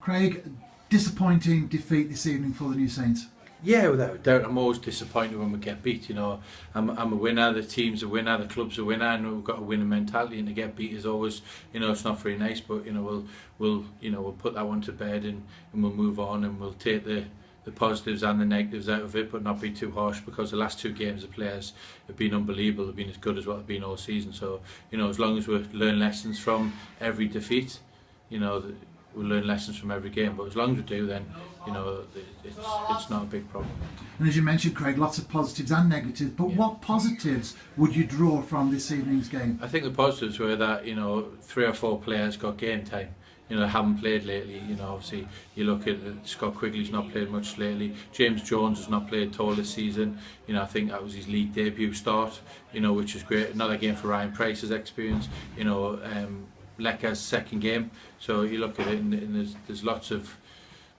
Craig, disappointing defeat this evening for the New Saints. Yeah, without a doubt. I'm always disappointed when we get beat. You know, I'm a winner. The team's a winner. The club's a winner, and we've got a winning mentality. And to get beat is always, you know, it's not very nice. But you know, we'll put that one to bed, and we'll move on, and we'll take the positives and the negatives out of it, but not be too harsh, because the last two games the players have been unbelievable. They've been as good as what they've been all season. So you know, as long as we learn lessons from every defeat, you know, we'll learn lessons from every game. But as long as we do, then you know, it's not a big problem. And as you mentioned, Craig, lots of positives and negatives, but yeah. What positives would you draw from this evening's game? I think the positives were that, you know, 3 or 4 players got game time. You know, haven't played lately. You know, obviously you look at Scott Quigley's not played much lately. James Jones has not played at all this season. You know, I think that was his league debut start. You know, which is great. Another game for Ryan Price's experience. You know, Lecker's second game. So you look at it, and there's lots of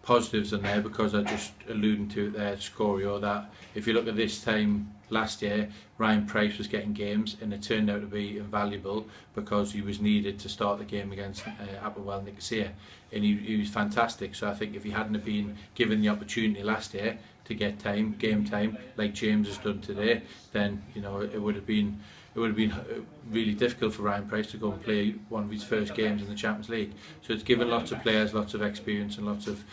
positives in there, because I just alluding to it there, Scorio, that if you look at this time last year, Ryan Price was getting games, and it turned out to be invaluable because he was needed to start the game against Applewell Nicosia, and he was fantastic. So I think if he hadn't have been given the opportunity last year to get game time like James has done today, then you know, it would have been really difficult for Ryan Price to go and play one of his first games in the Champions League. So it's given lots of players lots of experience and lots of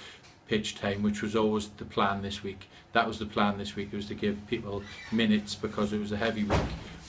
pitch time, which was always the plan this week. That was the plan this week. It was to give people minutes, because it was a heavy week.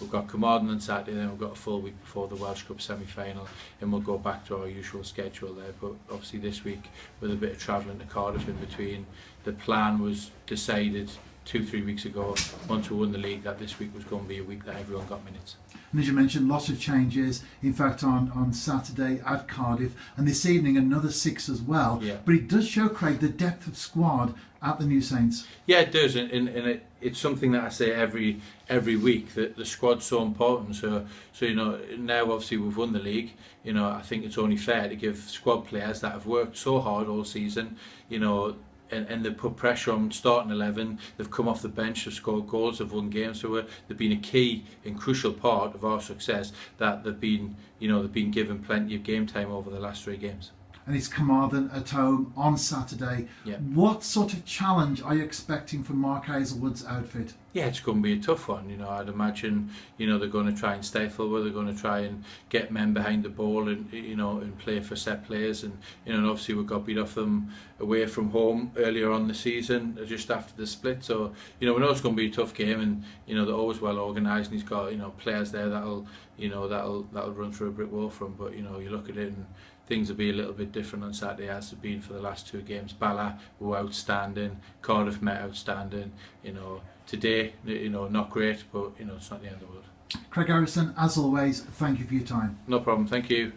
We've got Connah on Saturday, then we've got a full week before the Welsh Cup semi-final, and we'll go back to our usual schedule there. But obviously this week, with a bit of travelling to Cardiff in between, the plan was decided 2-3 weeks ago, once we won the league, that this week was going to be a week that everyone got minutes. And as you mentioned, lots of changes, in fact, on Saturday at Cardiff, and this evening another 6 as well. Yeah. But it does show, Craig, the depth of squad at the New Saints. Yeah, it does, and it's something that I say every week, that the squad's so important. So you know, now obviously we've won the league. You know, I think it's only fair to give squad players that have worked so hard all season, you know, and they've put pressure on starting 11. They've come off the bench, they've scored goals, they've won games. So they've been a key and crucial part of our success. That they've been given plenty of game time over the last 3 games. And it's Connah at home on Saturday. Yeah. What sort of challenge are you expecting from Mark Hazelwood's outfit? Yeah, it's going to be a tough one. You know, I'd imagine, you know, they're going to try and stifle, where they're going to try and get men behind the ball, and you know, and play for set players. And you know, and obviously we got beat off them away from home earlier on the season, just after the split. So you know, we know it's going to be a tough game, and you know, they're always well organised, and he's got, you know, players there that'll run through a brick wall for him. But you know, you look at it, and things will be a little bit different on Saturday, as they've been for the last 2 games. Bala were outstanding, Cardiff Met outstanding. You know, today, you know, not great, but you know, it's not the end of the world. Craig Harrison, as always, thank you for your time. No problem, thank you.